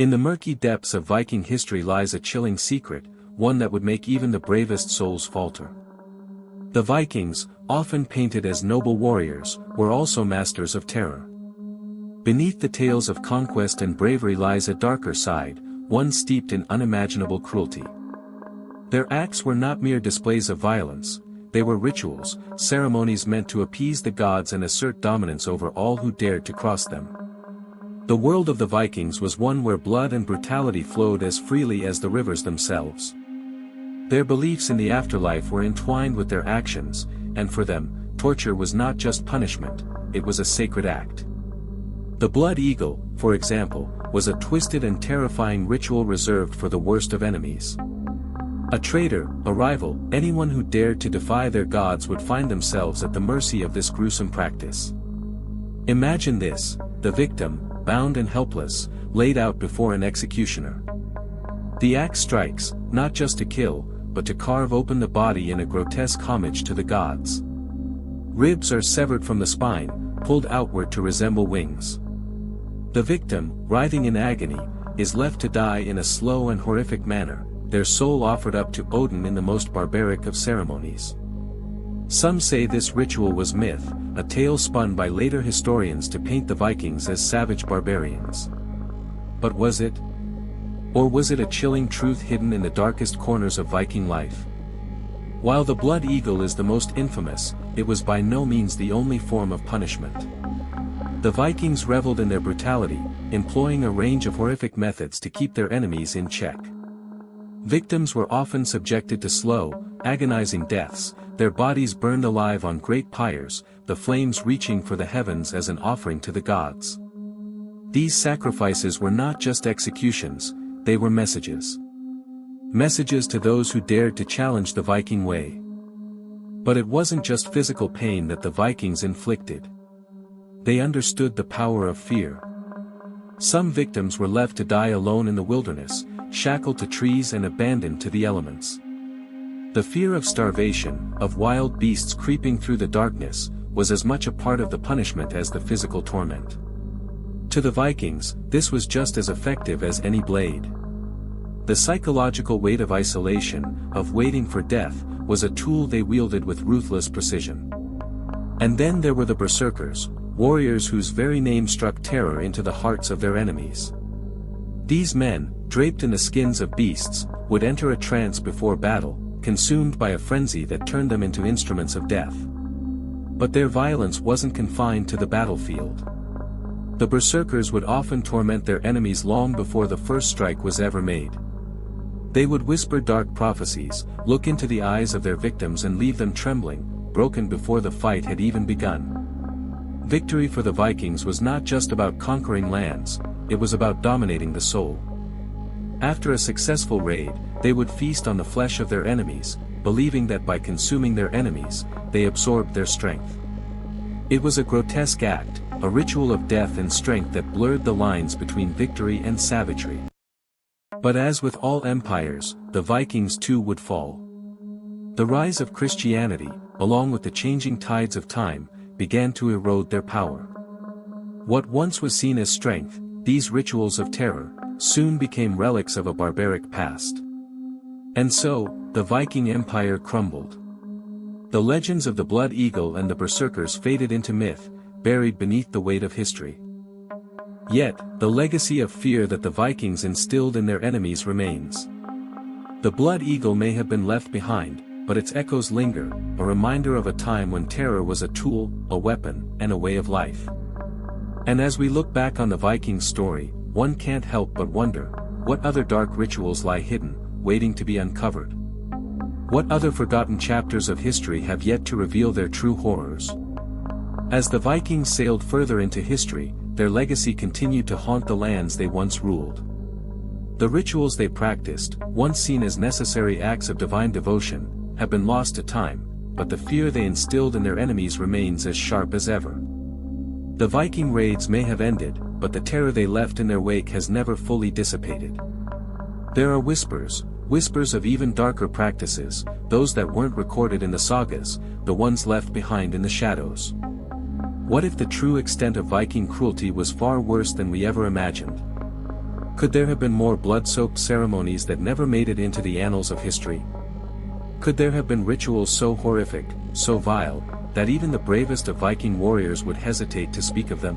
In the murky depths of Viking history lies a chilling secret, one that would make even the bravest souls falter. The Vikings, often painted as noble warriors, were also masters of terror. Beneath the tales of conquest and bravery lies a darker side, one steeped in unimaginable cruelty. Their acts were not mere displays of violence, they were rituals, ceremonies meant to appease the gods and assert dominance over all who dared to cross them. The world of the Vikings was one where blood and brutality flowed as freely as the rivers themselves. Their beliefs in the afterlife were entwined with their actions, and for them, torture was not just punishment, it was a sacred act. The blood eagle, for example, was a twisted and terrifying ritual reserved for the worst of enemies. A traitor, a rival, anyone who dared to defy their gods would find themselves at the mercy of this gruesome practice. Imagine this, the victim, bound and helpless, laid out before an executioner. The axe strikes, not just to kill, but to carve open the body in a grotesque homage to the gods. Ribs are severed from the spine, pulled outward to resemble wings. The victim, writhing in agony, is left to die in a slow and horrific manner, their soul offered up to Odin in the most barbaric of ceremonies. Some say this ritual was myth, a tale spun by later historians to paint the Vikings as savage barbarians. But was it? Or was it a chilling truth hidden in the darkest corners of Viking life? While the blood eagle is the most infamous, it was by no means the only form of punishment. The Vikings reveled in their brutality, employing a range of horrific methods to keep their enemies in check. Victims were often subjected to slow, agonizing deaths, their bodies burned alive on great pyres, the flames reaching for the heavens as an offering to the gods. These sacrifices were not just executions, they were messages. Messages to those who dared to challenge the Viking way. But it wasn't just physical pain that the Vikings inflicted. They understood the power of fear. Some victims were left to die alone in the wilderness, shackled to trees and abandoned to the elements. The fear of starvation, of wild beasts creeping through the darkness, was as much a part of the punishment as the physical torment. To the Vikings, this was just as effective as any blade. The psychological weight of isolation, of waiting for death, was a tool they wielded with ruthless precision. And then there were the berserkers, warriors whose very name struck terror into the hearts of their enemies. These men, draped in the skins of beasts, would enter a trance before battle, consumed by a frenzy that turned them into instruments of death. But their violence wasn't confined to the battlefield. The berserkers would often torment their enemies long before the first strike was ever made. They would whisper dark prophecies, look into the eyes of their victims and leave them trembling, broken before the fight had even begun. Victory for the Vikings was not just about conquering lands, it was about dominating the soul. After a successful raid, they would feast on the flesh of their enemies, believing that by consuming their enemies, they absorbed their strength. It was a grotesque act, a ritual of death and strength that blurred the lines between victory and savagery. But as with all empires, the Vikings too would fall. The rise of Christianity, along with the changing tides of time, began to erode their power. What once was seen as strength, these rituals of terror, soon became relics of a barbaric past. And so, the Viking Empire crumbled. The legends of the Blood Eagle and the Berserkers faded into myth, buried beneath the weight of history. Yet, the legacy of fear that the Vikings instilled in their enemies remains. The Blood Eagle may have been left behind, but its echoes linger, a reminder of a time when terror was a tool, a weapon, and a way of life. And as we look back on the Viking story, one can't help but wonder, what other dark rituals lie hidden, waiting to be uncovered? What other forgotten chapters of history have yet to reveal their true horrors? As the Vikings sailed further into history, their legacy continued to haunt the lands they once ruled. The rituals they practiced, once seen as necessary acts of divine devotion, have been lost to time, but the fear they instilled in their enemies remains as sharp as ever. The Viking raids may have ended, but the terror they left in their wake has never fully dissipated. There are whispers of even darker practices, those that weren't recorded in the sagas, the ones left behind in the shadows. What if the true extent of Viking cruelty was far worse than we ever imagined? Could there have been more blood-soaked ceremonies that never made it into the annals of history? Could there have been rituals so horrific, so vile, that even the bravest of Viking warriors would hesitate to speak of them?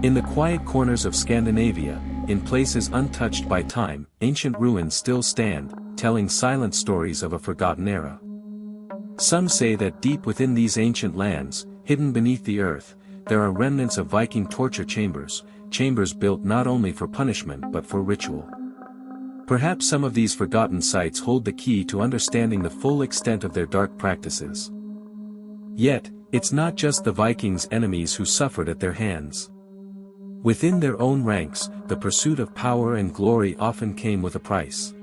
In the quiet corners of Scandinavia, in places untouched by time, ancient ruins still stand, telling silent stories of a forgotten era. Some say that deep within these ancient lands, hidden beneath the earth, there are remnants of Viking torture chambers, chambers built not only for punishment but for ritual. Perhaps some of these forgotten sites hold the key to understanding the full extent of their dark practices. Yet, it's not just the Vikings' enemies who suffered at their hands. Within their own ranks, the pursuit of power and glory often came with a price.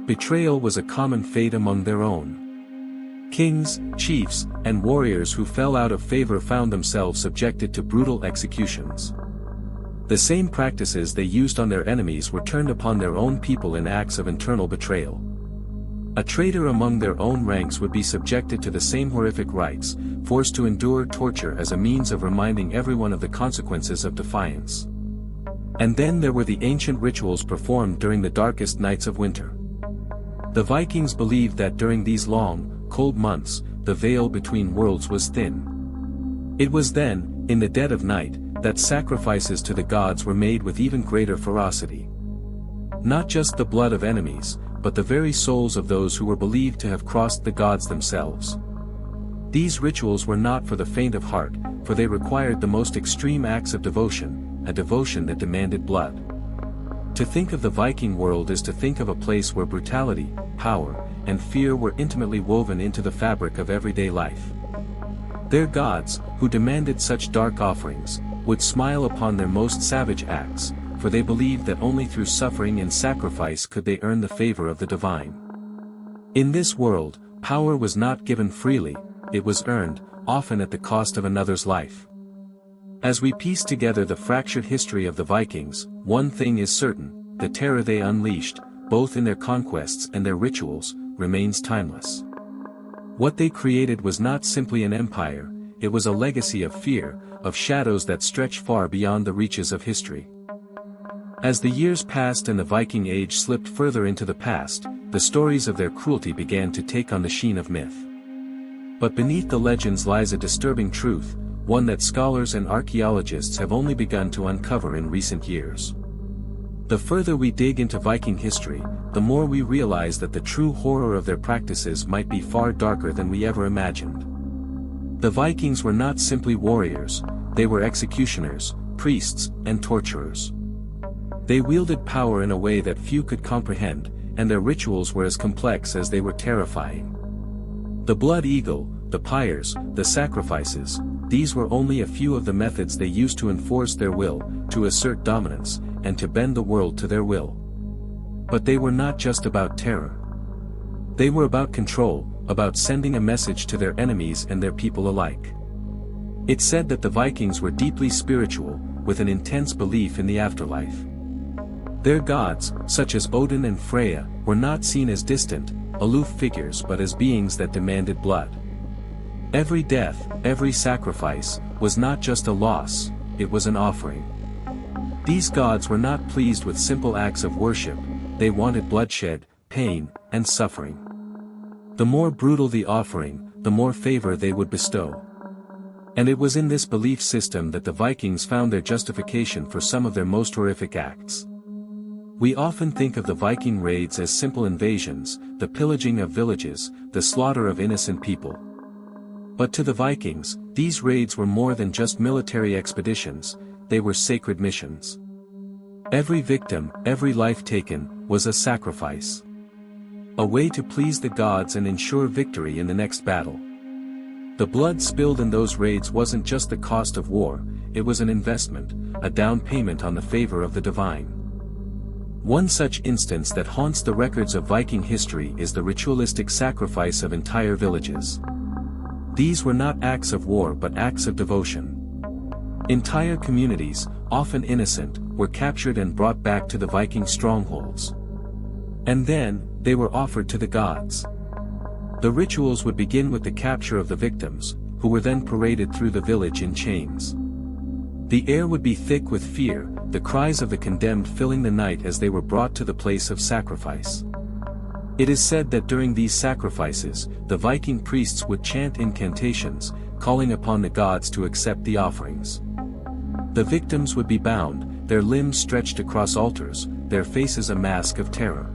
Betrayal was a common fate among their own. Kings, chiefs, and warriors who fell out of favor found themselves subjected to brutal executions. The same practices they used on their enemies were turned upon their own people in acts of internal betrayal. A traitor among their own ranks would be subjected to the same horrific rites, forced to endure torture as a means of reminding everyone of the consequences of defiance. And then there were the ancient rituals performed during the darkest nights of winter. The Vikings believed that during these long, cold months, the veil between worlds was thin. It was then, in the dead of night, that sacrifices to the gods were made with even greater ferocity. Not just the blood of enemies, but the very souls of those who were believed to have crossed the gods themselves. These rituals were not for the faint of heart, for they required the most extreme acts of devotion, a devotion that demanded blood. To think of the Viking world is to think of a place where brutality, power, and fear were intimately woven into the fabric of everyday life. Their gods, who demanded such dark offerings, would smile upon their most savage acts, for they believed that only through suffering and sacrifice could they earn the favor of the divine. In this world, power was not given freely, it was earned, often at the cost of another's life. As we piece together the fractured history of the Vikings, one thing is certain: the terror they unleashed, both in their conquests and their rituals, remains timeless. What they created was not simply an empire, it was a legacy of fear, of shadows that stretch far beyond the reaches of history. As the years passed and the Viking Age slipped further into the past, the stories of their cruelty began to take on the sheen of myth. But beneath the legends lies a disturbing truth, one that scholars and archaeologists have only begun to uncover in recent years. The further we dig into Viking history, the more we realize that the true horror of their practices might be far darker than we ever imagined. The Vikings were not simply warriors, they were executioners, priests, and torturers. They wielded power in a way that few could comprehend, and their rituals were as complex as they were terrifying. The blood eagle, the pyres, the sacrifices, these were only a few of the methods they used to enforce their will, to assert dominance, and to bend the world to their will. But they were not just about terror. They were about control, about sending a message to their enemies and their people alike. It's said that the Vikings were deeply spiritual, with an intense belief in the afterlife. Their gods, such as Odin and Freya, were not seen as distant, aloof figures but as beings that demanded blood. Every death, every sacrifice, was not just a loss, it was an offering. These gods were not pleased with simple acts of worship, they wanted bloodshed, pain, and suffering. The more brutal the offering, the more favor they would bestow. And it was in this belief system that the Vikings found their justification for some of their most horrific acts. We often think of the Viking raids as simple invasions, the pillaging of villages, the slaughter of innocent people. But to the Vikings, these raids were more than just military expeditions, they were sacred missions. Every victim, every life taken, was a sacrifice. A way to please the gods and ensure victory in the next battle. The blood spilled in those raids wasn't just the cost of war, it was an investment, a down payment on the favor of the divine. One such instance that haunts the records of Viking history is the ritualistic sacrifice of entire villages. These were not acts of war but acts of devotion. Entire communities, often innocent, were captured and brought back to the Viking strongholds. And then, they were offered to the gods. The rituals would begin with the capture of the victims, who were then paraded through the village in chains. The air would be thick with fear, the cries of the condemned filling the night as they were brought to the place of sacrifice. It is said that during these sacrifices, the Viking priests would chant incantations, calling upon the gods to accept the offerings. The victims would be bound, their limbs stretched across altars, their faces a mask of terror.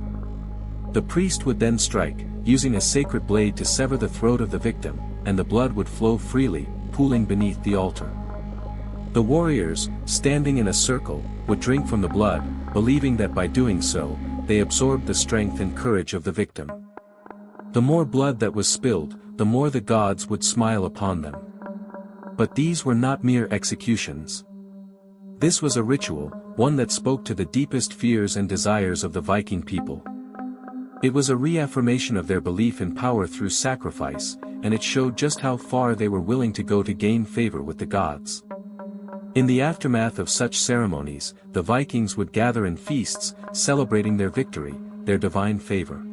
The priest would then strike, using a sacred blade to sever the throat of the victim, and the blood would flow freely, pooling beneath the altar. The warriors, standing in a circle, would drink from the blood, believing that by doing so, they absorbed the strength and courage of the victim. The more blood that was spilled, the more the gods would smile upon them. But these were not mere executions. This was a ritual, one that spoke to the deepest fears and desires of the Viking people. It was a reaffirmation of their belief in power through sacrifice, and it showed just how far they were willing to go to gain favor with the gods. In the aftermath of such ceremonies, the Vikings would gather in feasts, celebrating their victory, their divine favor.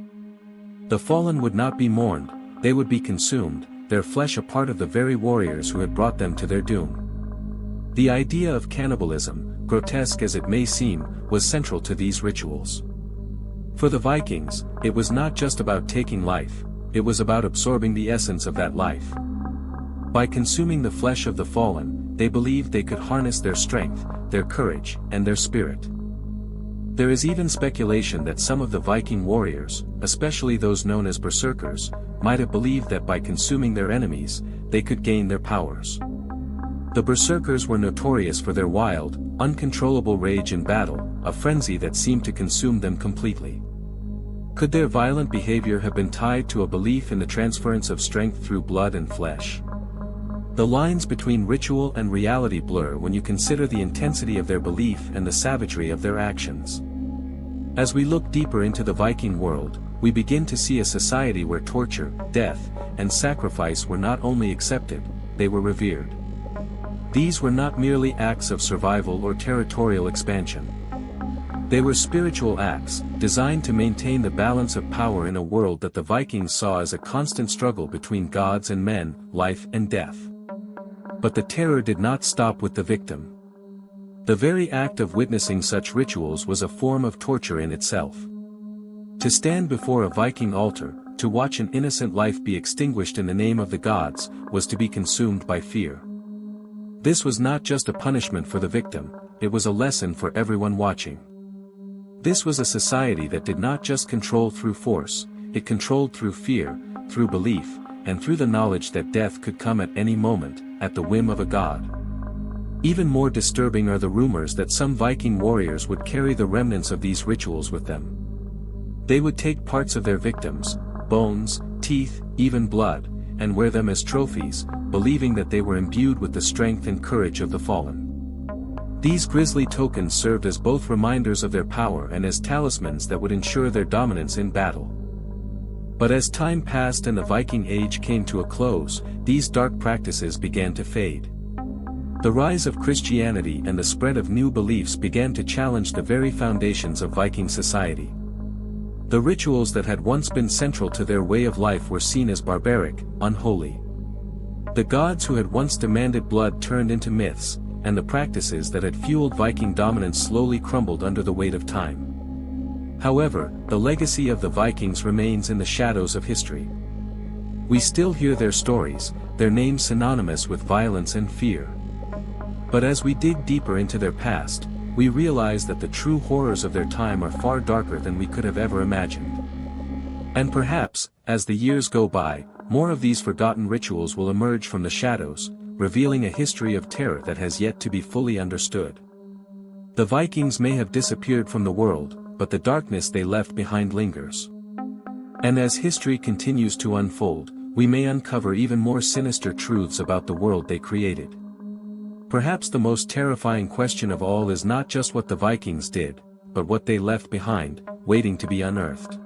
The fallen would not be mourned, they would be consumed, their flesh a part of the very warriors who had brought them to their doom. The idea of cannibalism, grotesque as it may seem, was central to these rituals. For the Vikings, it was not just about taking life, it was about absorbing the essence of that life. By consuming the flesh of the fallen, they believed they could harness their strength, their courage, and their spirit. There is even speculation that some of the Viking warriors, especially those known as berserkers, might have believed that by consuming their enemies, they could gain their powers. The berserkers were notorious for their wild, uncontrollable rage in battle, a frenzy that seemed to consume them completely. Could their violent behavior have been tied to a belief in the transference of strength through blood and flesh? The lines between ritual and reality blur when you consider the intensity of their belief and the savagery of their actions. As we look deeper into the Viking world, we begin to see a society where torture, death, and sacrifice were not only accepted, they were revered. These were not merely acts of survival or territorial expansion. They were spiritual acts, designed to maintain the balance of power in a world that the Vikings saw as a constant struggle between gods and men, life and death. But the terror did not stop with the victim. The very act of witnessing such rituals was a form of torture in itself. To stand before a Viking altar, to watch an innocent life be extinguished in the name of the gods, was to be consumed by fear. This was not just a punishment for the victim, it was a lesson for everyone watching. This was a society that did not just control through force, it controlled through fear, through belief, and through the knowledge that death could come at any moment, at the whim of a god. Even more disturbing are the rumors that some Viking warriors would carry the remnants of these rituals with them. They would take parts of their victims, bones, teeth, even blood, and wear them as trophies, believing that they were imbued with the strength and courage of the fallen. These grisly tokens served as both reminders of their power and as talismans that would ensure their dominance in battle. But as time passed and the Viking Age came to a close, these dark practices began to fade. The rise of Christianity and the spread of new beliefs began to challenge the very foundations of Viking society. The rituals that had once been central to their way of life were seen as barbaric, unholy. The gods who had once demanded blood turned into myths, and the practices that had fueled Viking dominance slowly crumbled under the weight of time. However, the legacy of the Vikings remains in the shadows of history. We still hear their stories, their names synonymous with violence and fear. But as we dig deeper into their past, we realize that the true horrors of their time are far darker than we could have ever imagined. And perhaps, as the years go by, more of these forgotten rituals will emerge from the shadows, revealing a history of terror that has yet to be fully understood. The Vikings may have disappeared from the world, but the darkness they left behind lingers. And as history continues to unfold, we may uncover even more sinister truths about the world they created. Perhaps the most terrifying question of all is not just what the Vikings did, but what they left behind, waiting to be unearthed.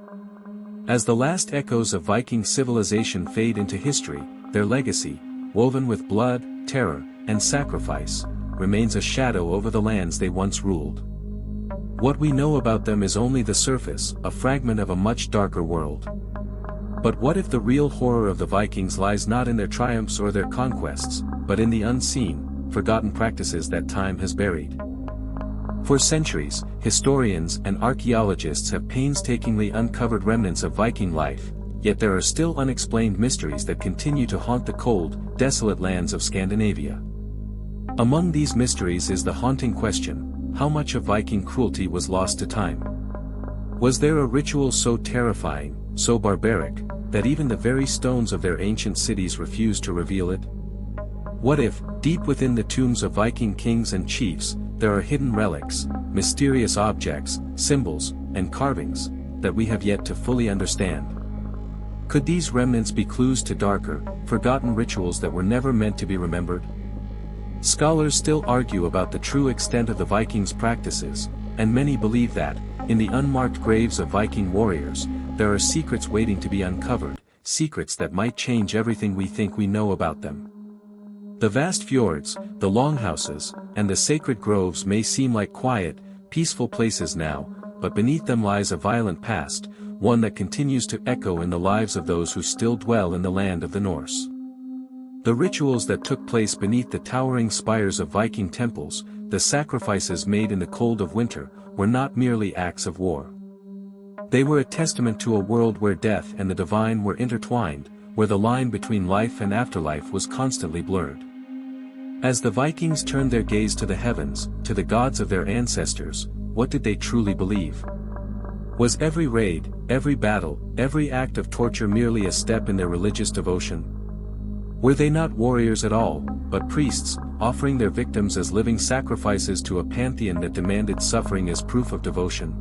As the last echoes of Viking civilization fade into history, their legacy, woven with blood, terror, and sacrifice, remains a shadow over the lands they once ruled. What we know about them is only the surface, a fragment of a much darker world. But what if the real horror of the Vikings lies not in their triumphs or their conquests, but in the unseen, forgotten practices that time has buried? For centuries, historians and archaeologists have painstakingly uncovered remnants of Viking life, yet there are still unexplained mysteries that continue to haunt the cold, desolate lands of Scandinavia. Among these mysteries is the haunting question: how much of Viking cruelty was lost to time? Was there a ritual so terrifying, so barbaric, that even the very stones of their ancient cities refused to reveal it? What if, deep within the tombs of Viking kings and chiefs, there are hidden relics, mysterious objects, symbols, and carvings that we have yet to fully understand? Could these remnants be clues to darker, forgotten rituals that were never meant to be remembered? Scholars still argue about the true extent of the Vikings' practices, and many believe that, in the unmarked graves of Viking warriors, there are secrets waiting to be uncovered, secrets that might change everything we think we know about them. The vast fjords, the longhouses, and the sacred groves may seem like quiet, peaceful places now, but beneath them lies a violent past, one that continues to echo in the lives of those who still dwell in the land of the Norse. The rituals that took place beneath the towering spires of Viking temples, the sacrifices made in the cold of winter, were not merely acts of war. They were a testament to a world where death and the divine were intertwined, where the line between life and afterlife was constantly blurred. As the Vikings turned their gaze to the heavens, to the gods of their ancestors, what did they truly believe? Was every raid, every battle, every act of torture merely a step in their religious devotion? Were they not warriors at all, but priests, offering their victims as living sacrifices to a pantheon that demanded suffering as proof of devotion?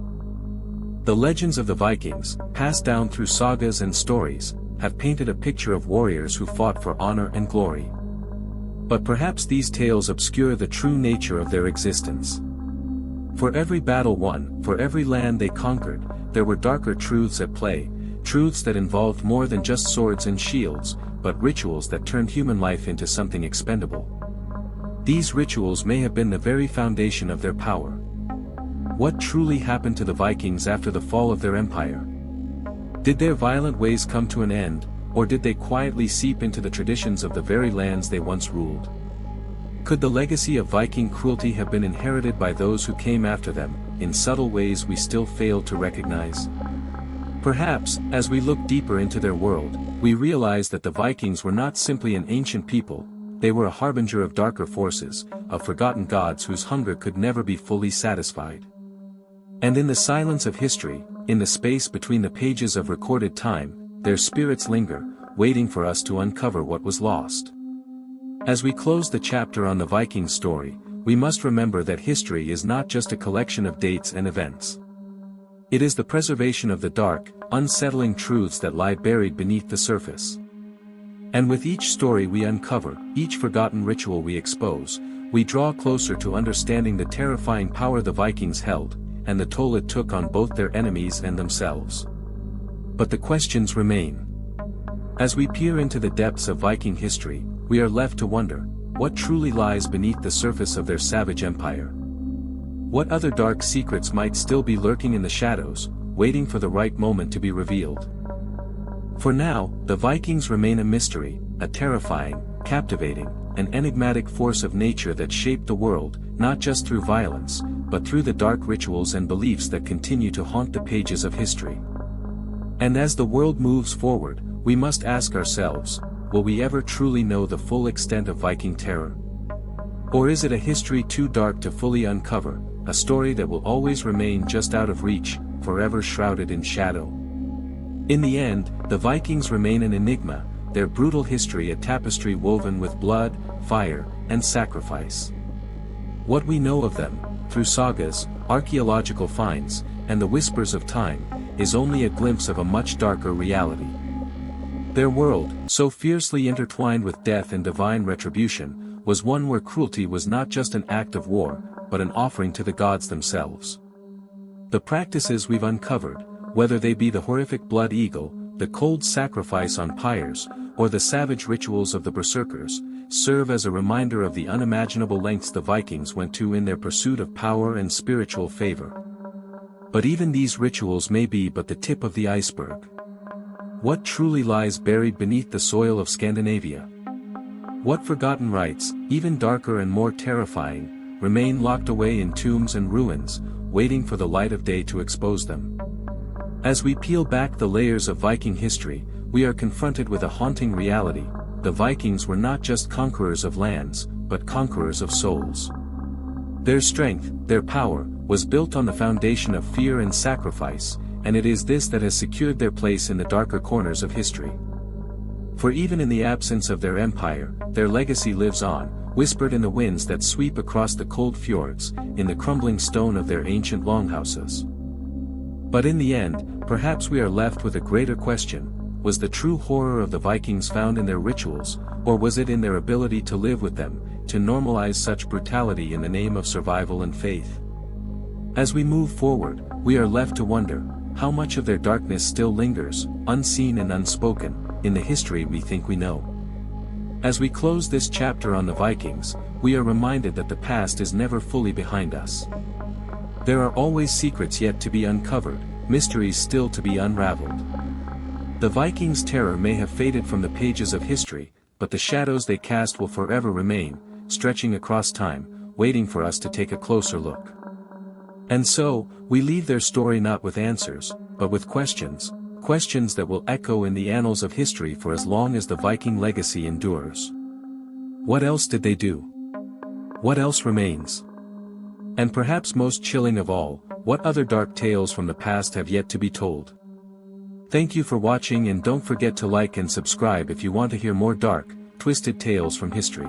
The legends of the Vikings, passed down through sagas and stories, have painted a picture of warriors who fought for honor and glory. But perhaps these tales obscure the true nature of their existence. For every battle won, for every land they conquered, there were darker truths at play, truths that involved more than just swords and shields, but rituals that turned human life into something expendable. These rituals may have been the very foundation of their power. What truly happened to the Vikings after the fall of their empire? Did their violent ways come to an end, or did they quietly seep into the traditions of the very lands they once ruled? Could the legacy of Viking cruelty have been inherited by those who came after them, in subtle ways we still fail to recognize? Perhaps, as we look deeper into their world, we realize that the Vikings were not simply an ancient people, they were a harbinger of darker forces, of forgotten gods whose hunger could never be fully satisfied. And in the silence of history, in the space between the pages of recorded time, their spirits linger, waiting for us to uncover what was lost. As we close the chapter on the Viking story, we must remember that history is not just a collection of dates and events. It is the preservation of the dark, unsettling truths that lie buried beneath the surface. And with each story we uncover, each forgotten ritual we expose, we draw closer to understanding the terrifying power the Vikings held, and the toll it took on both their enemies and themselves. But the questions remain. As we peer into the depths of Viking history, we are left to wonder, what truly lies beneath the surface of their savage empire? What other dark secrets might still be lurking in the shadows, waiting for the right moment to be revealed? For now, the Vikings remain a mystery, a terrifying, captivating, and enigmatic force of nature that shaped the world, not just through violence, but through the dark rituals and beliefs that continue to haunt the pages of history. And as the world moves forward, we must ask ourselves, will we ever truly know the full extent of Viking terror? Or is it a history too dark to fully uncover, a story that will always remain just out of reach, forever shrouded in shadow? In the end, the Vikings remain an enigma, their brutal history a tapestry woven with blood, fire, and sacrifice. What we know of them, through sagas, archaeological finds, and the whispers of time, is only a glimpse of a much darker reality. Their world, so fiercely intertwined with death and divine retribution, was one where cruelty was not just an act of war, but an offering to the gods themselves. The practices we've uncovered, whether they be the horrific blood eagle, the cold sacrifice on pyres, or the savage rituals of the berserkers, serve as a reminder of the unimaginable lengths the Vikings went to in their pursuit of power and spiritual favor. But even these rituals may be but the tip of the iceberg. What truly lies buried beneath the soil of Scandinavia? What forgotten rites, even darker and more terrifying, remain locked away in tombs and ruins, waiting for the light of day to expose them. As we peel back the layers of Viking history, we are confronted with a haunting reality: the Vikings were not just conquerors of lands, but conquerors of souls. Their strength, their power, was built on the foundation of fear and sacrifice, and it is this that has secured their place in the darker corners of history. For even in the absence of their empire, their legacy lives on, whispered in the winds that sweep across the cold fjords, in the crumbling stone of their ancient longhouses. But in the end, perhaps we are left with a greater question: was the true horror of the Vikings found in their rituals, or was it in their ability to live with them, to normalize such brutality in the name of survival and faith? As we move forward, we are left to wonder, how much of their darkness still lingers, unseen and unspoken, in the history we think we know. As we close this chapter on the Vikings, we are reminded that the past is never fully behind us. There are always secrets yet to be uncovered, mysteries still to be unraveled. The Vikings' terror may have faded from the pages of history, but the shadows they cast will forever remain, stretching across time, waiting for us to take a closer look. And so, we leave their story not with answers, but with questions, questions that will echo in the annals of history for as long as the Viking legacy endures. What else did they do? What else remains? And perhaps most chilling of all, what other dark tales from the past have yet to be told? Thank you for watching, and don't forget to like and subscribe if you want to hear more dark, twisted tales from history.